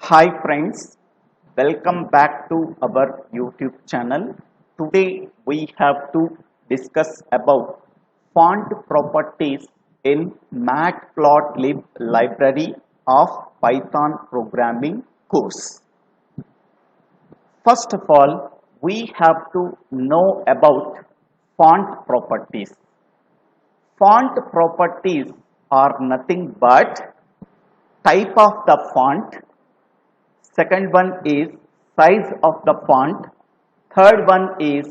Hi friends, welcome back to our YouTube channel. Today we have to discuss about font properties in Matplotlib library of Python programming course. First of all, we have to know about font properties. Font properties are nothing but type of the font. Second one is size of the font. Third one is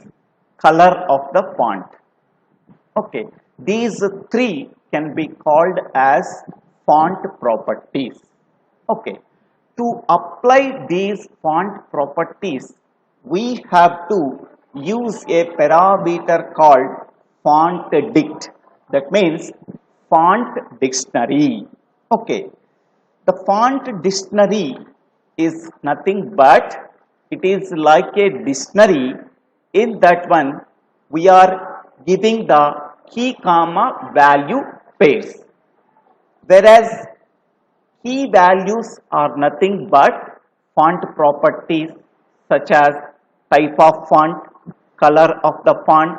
color of the font. Okay, these three can be called as font properties. Okay, to apply these font properties, we have to use a parameter called font dict. That means font dictionary. Okay, the font dictionary is nothing but it is like a dictionary. In that one we are giving the key comma value pairs, whereas key values are nothing but font properties such as type of font, color of the font,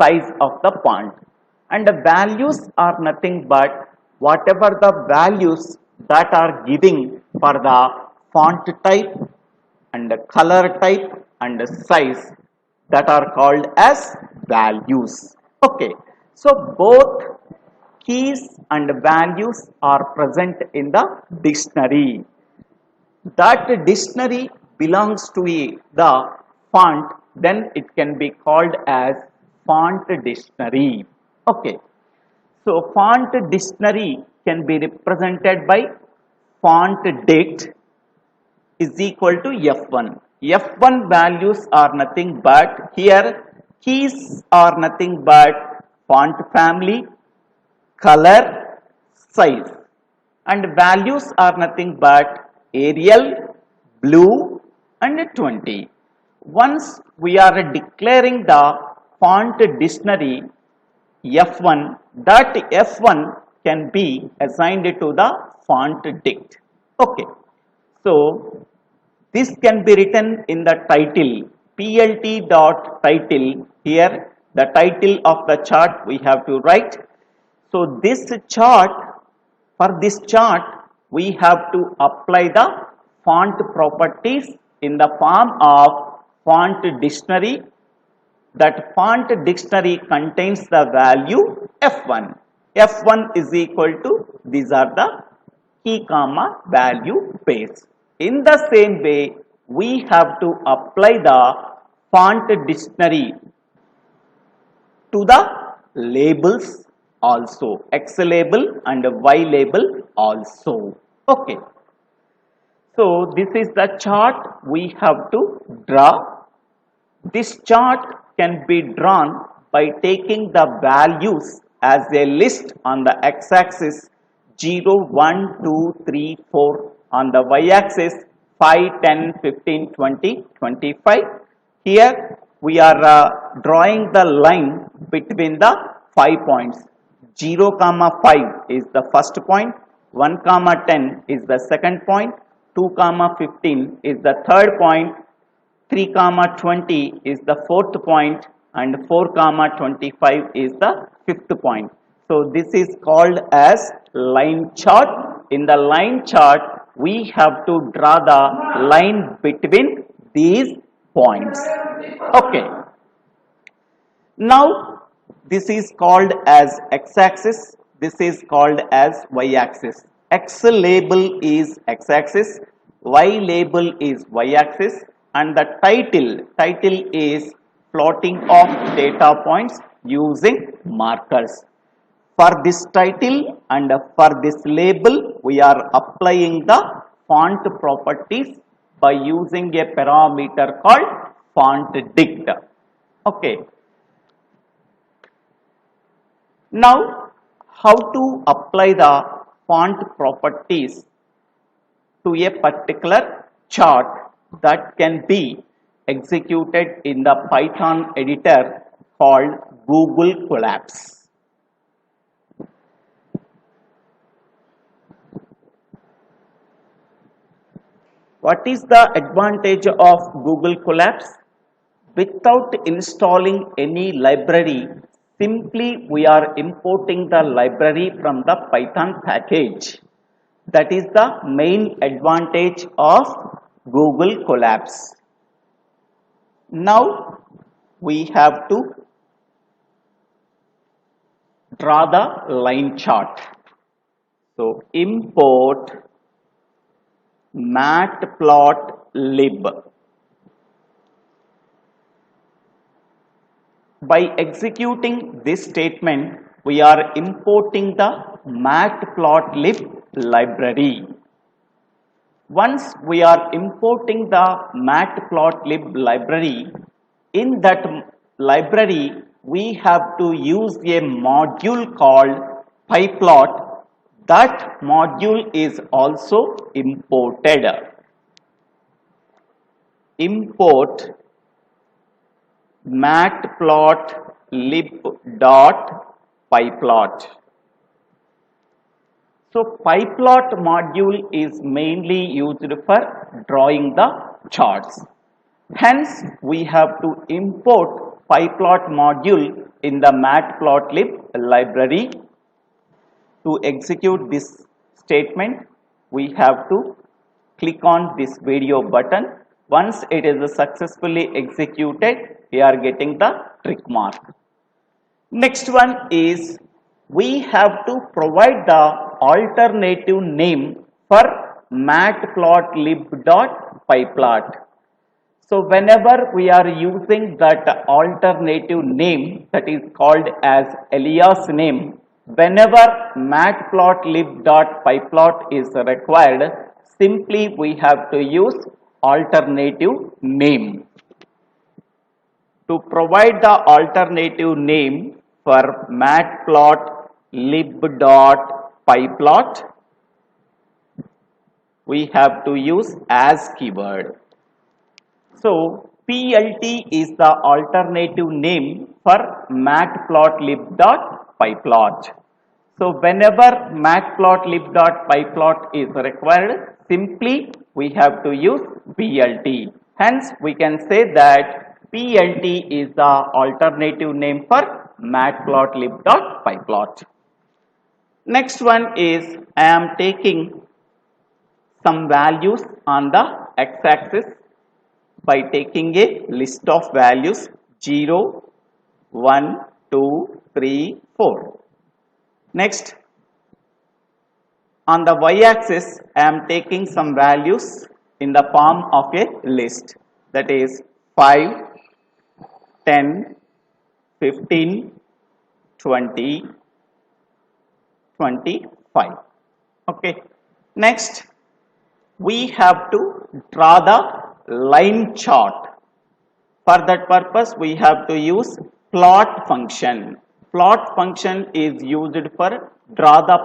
size of the font, and the values are nothing but whatever the values that are giving for the font type and the color type and the size that are called as values. Okay, so both keys and values are present in the dictionary. That dictionary belongs to the font, then it can be called as font dictionary. Okay, so font dictionary can be represented by font dict is equal to F1. F1 values are nothing but here keys are nothing but font family, color, size, and values are nothing but Arial, blue, and 20. Once we are declaring the font dictionary F1, that F1 can be assigned to the font dict. Okay, so this can be written in the title plt.title. Here the title of the chart we have to write. So this chart, for this chart we have to apply the font properties in the form of font dictionary. That font dictionary contains the value F1. F1 is equal to, these are the key comma value pairs. In the same way, we have to apply the font dictionary to the labels also, X label and Y label also. Okay, so this is the chart we have to draw. This chart can be drawn by taking the values as a list on the x-axis 0, 1, 2, 3, 4, on the y-axis 5, 10, 15, 20, 25. Here we are drawing the line between the 5 points. 0, 5 is the first point, 1, 10 is the second point, 2, 15 is the third point, 3, 20 is the fourth point, and 4, 25 is the fifth point. So this is called as line chart. In the line chart, we have to draw the line between these points. Okay. Now this is called as x-axis. This is called as y-axis. X label is x-axis. Y label is y-axis. And the title is plotting of data points using markers. For this title and for this label, we are applying the font properties by using a parameter called font dict. Okay. Now, how to apply the font properties to a particular chart that can be executed in the Python editor called Google Collapse. What is the advantage of Google Colapse? Without installing any library, simply we are importing the library from the Python package. That is the main advantage of Google Colapse. Now we have to draw the line chart. So import Matplotlib. By executing this statement, we are importing the Matplotlib library. Once we are importing the Matplotlib library, in that library we have to use a module called pyplot. That module is also imported. Import matplotlib.pyplot. So pyplot module is mainly used for drawing the charts. Hence, we have to import pyplot module in the Matplotlib library. To execute this statement, we have to click on this video button. Once it is successfully executed, we are getting the tick mark. Next one is we have to provide the alternative name for matplotlib.pyplot. So whenever we are using that alternative name, that is called as alias name, whenever matplotlib.pyplot is required, simply we have to use alternative name. To provide the alternative name for matplotlib.pyplot, we have to use as keyword. So PLT is the alternative name for matplotlib.pyplot. So whenever matplotlib.pyplot is required, simply we have to use PLT. Hence we can say that PLT is the alternative name for matplotlib.pyplot. Next one is I am taking some values on the x-axis by taking a list of values 0, 1, 2, 3, 4. Next, on the y-axis, I am taking some values in the form of a list, that is 5, 10, 15, 20, 25. Okay. Next, we have to draw the line chart. For that purpose, we have to use plot function. Plot function is used for draw the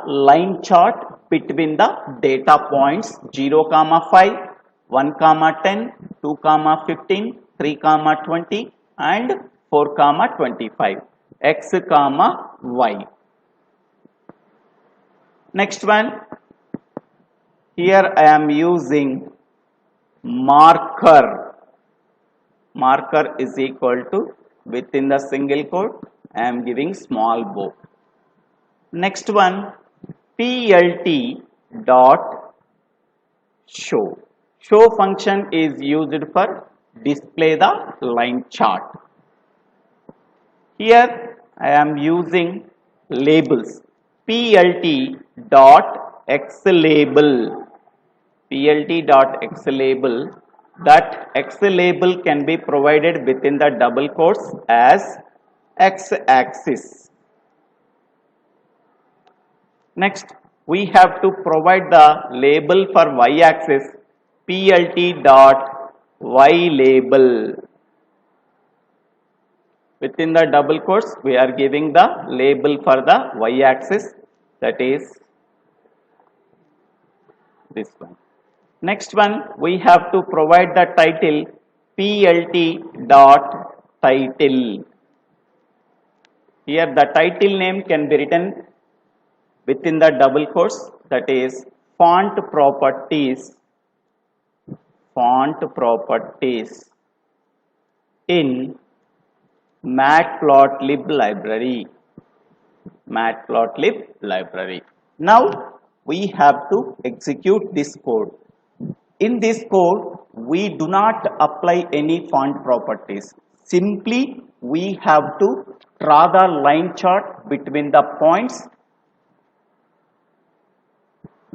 line chart between the data points 0, 5, 1, 10, 2, 15, 3, 20 and 4, 25, x, y. Next one, here I am using marker. Marker is equal to, within the single quote, I am giving small bow. Next one, PLT dot show. Show function is used for display the line chart. Here I am using labels. PLT dot xlabel. PLT dot xlabel. That xlabel can be provided within the double quotes as x-axis. Next, we have to provide the label for y-axis, PLT dot ylabel. Within the double quotes, we are giving the label for the y-axis, that is this one. Next one, we have to provide the title PLT dot title. Here the title name can be written within the double quotes that is font properties in Matplotlib library. Now we have to execute this code. In this code, we do not apply any font properties. Simply, we have to draw the line chart between the points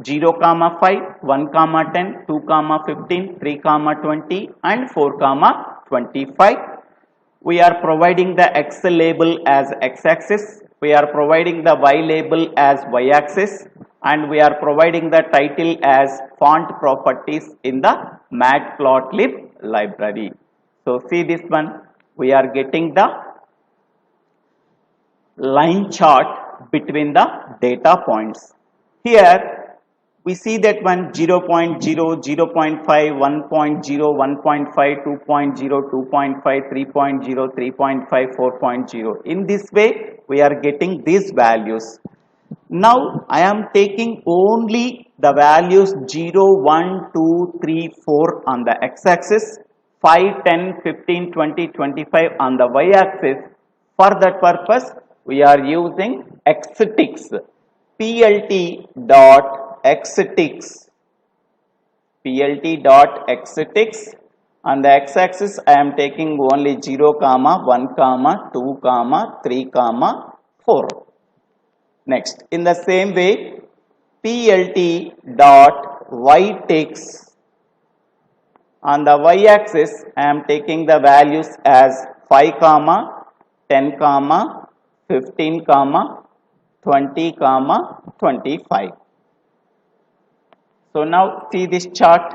0, 5, 1, 10, 2, 15, 3, 20 and 4, 25. We are providing the X label as X-axis. We are providing the Y label as Y-axis. And we are providing the title as font properties in the Matplotlib library. So see this one, we are getting the line chart between the data points. Here we see that one 0, 0.0, 0, 0.5, 1.0, 1.5, 2.0, 2.5, 3.0, 3.5, 4.0. In this way, we are getting these values. Now, I am taking only the values 0, 1, 2, 3, 4 on the x-axis, 5, 10, 15, 20, 25 on the y-axis. For that purpose, we are using xtics, plt.xtics. On the x-axis, I am taking only 0, 1, 2, 3, 4. Next, in the same way, plt.ytics. On the y-axis, I am taking the values as 5, 10, 15, 20, 25. So now see this chart.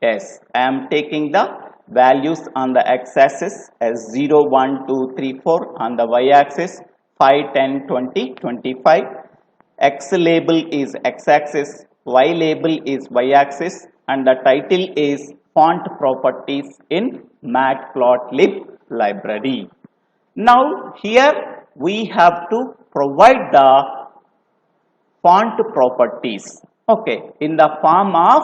Yes, I am taking the values on the x-axis as 0, 1, 2, 3, 4. On the y-axis 5, 10, 20, 25. X label is x-axis, y label is y-axis, and the title is font properties in Matplotlib library. Now here we have to provide the font properties, okay, in the form of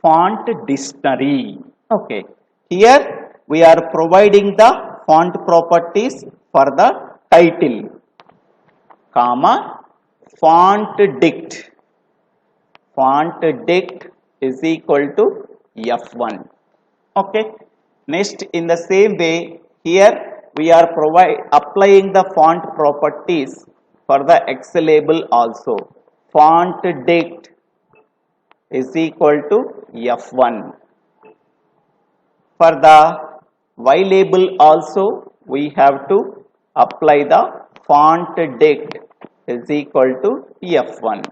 font dictionary. Okay, here we are providing the font properties for the title, font dict. Font dict is equal to F1. Okay, next in the same way, here we are applying the font properties for the X label also. Font dict is equal to F1. For the Y label also, we have to apply the font dict is equal to F1.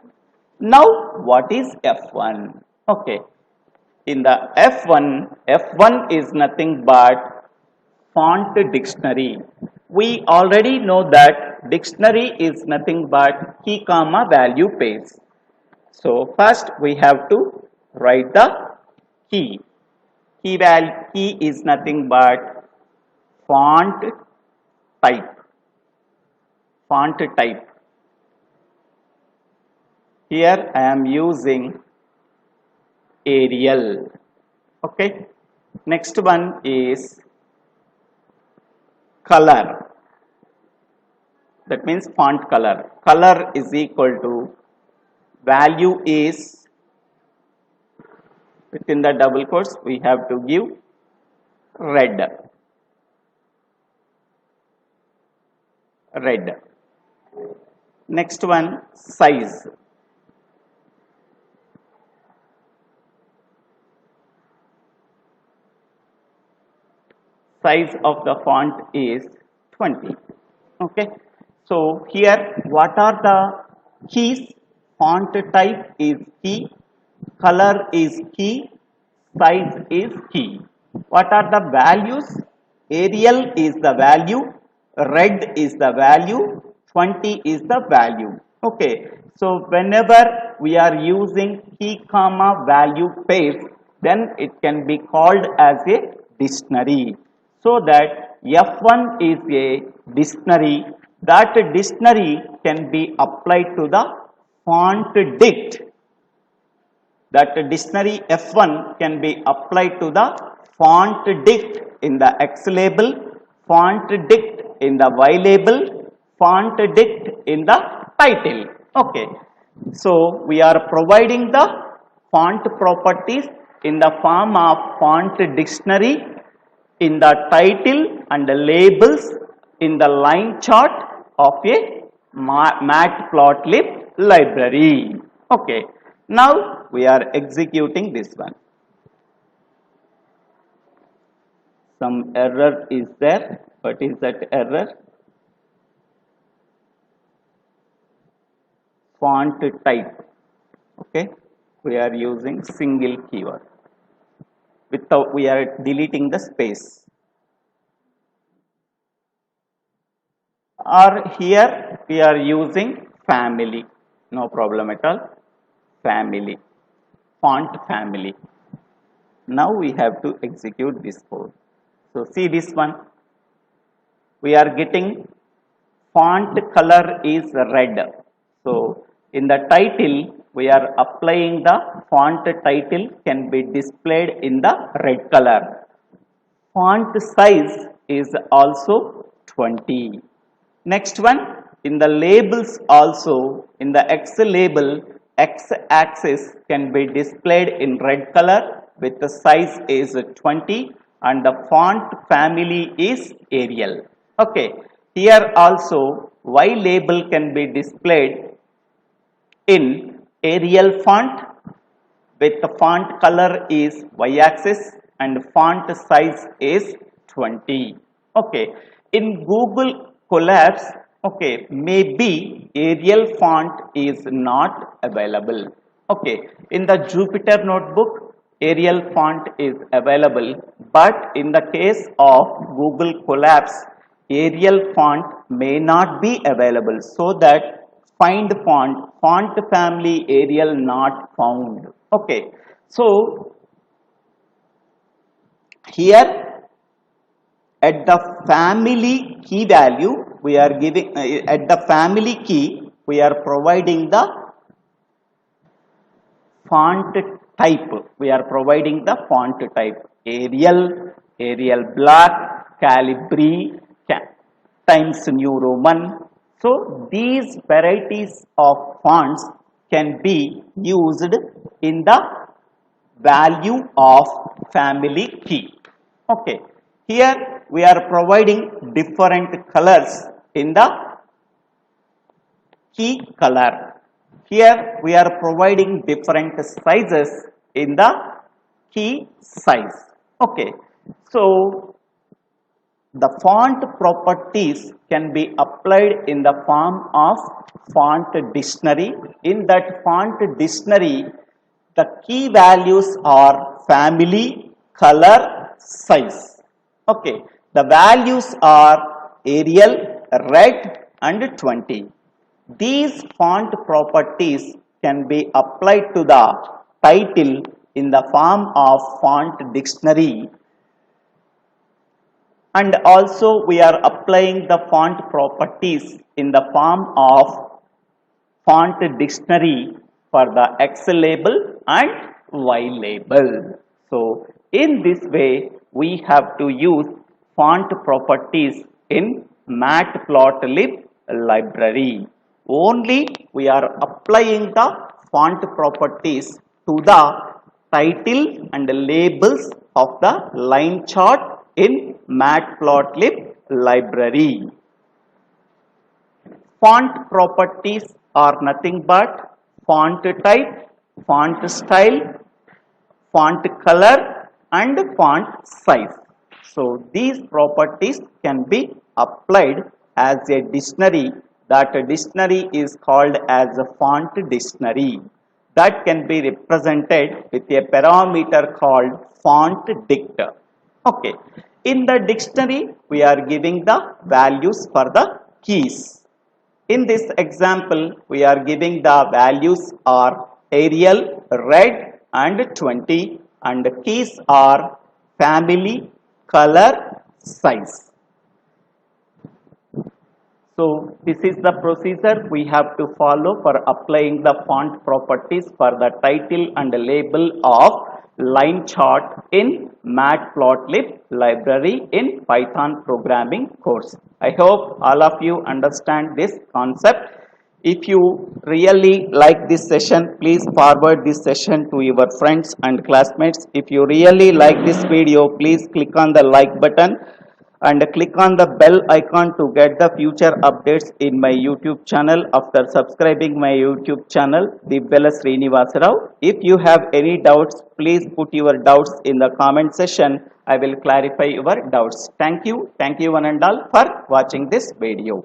Now, what is F1? Okay, in the F1 is nothing but font dictionary. We already know that dictionary is nothing but key, value pairs. So first we have to write the key. Key is nothing but font type. Here I am using Arial. Okay. Next one is color. That means font color. Color is equal to value is, within the double quotes we have to give red. Next one, size. Size of the font is 20. Okay, so here what are the keys? Font type is key, color is key, size is key. What are the values? Arial is the value, red is the value, 20 is the value. Okay, so whenever we are using key, value pairs, then it can be called as a dictionary. So that F1 is a dictionary, that dictionary can be applied to the font dict. That dictionary F1 can be applied to the font dict in the X label, font dict in the Y label, font dict in the title. Okay. So we are providing the font properties in the form of font dictionary in the title and the labels in the line chart of a Matplotlib library. Okay. Now we are executing this one. Some error is there. What is that error? Font type. Okay. We are using single keyword. Without, we are deleting the space. Or here we are using family. No problem at all. Family. Font family. Now we have to execute this code. So see this one. We are getting font color is red. So in the title we are applying the font title can be displayed in the red color. Font size is also 20. Next one, in the labels also, in the X label, X axis can be displayed in red color with the size is 20 and the font family is Arial. Okay, here also Y label can be displayed in Arial font with the font color is Y axis and font size is 20. Okay, in Google Collapse, okay, maybe Arial font is not available. Okay, in the Jupyter Notebook, Arial font is available, but in the case of Google Collapse, Arial font may not be available. So that find font, font family Arial not found. Okay, so here at the family key value, we are giving, at the family key, we are providing the font type. We are providing the font type Arial, Arial Black, Calibri, Times New Roman. So these varieties of fonts can be used in the value of family key. Okay. Here we are providing different colors in the key color. Here we are providing different sizes in the key size. Okay. So the font properties can be applied in the form of font dictionary. In that font dictionary, the key values are family, color, size. Okay, the values are Arial, red and 20. These font properties can be applied to the title in the form of font dictionary, and also we are applying the font properties in the form of font dictionary for the X label and Y label. So in this way we have to use font properties in Matplotlib library. Only we are applying the font properties to the title and labels of the line chart in Matplotlib library. Font properties are nothing but font type, font style, font color and font size. So these properties can be applied as a dictionary. That dictionary is called as a font dictionary. That can be represented with a parameter called font dict. Okay. In the dictionary, we are giving the values for the keys. In this example, we are giving the values are Arial, red and 20 and the keys are family, color, size. So this is the procedure we have to follow for applying the font properties for the title and label of line chart in Matplotlib library in Python programming course. I hope all of you understand this concept. If you really like this session, please forward this session to your friends and classmates. If you really like this video, please click on the like button and click on the bell icon to get the future updates in my YouTube channel after subscribing my YouTube channel, Divvela Srinivasa. If you have any doubts, please put your doubts in the comment section. I will clarify your doubts. Thank you one and all for watching this video.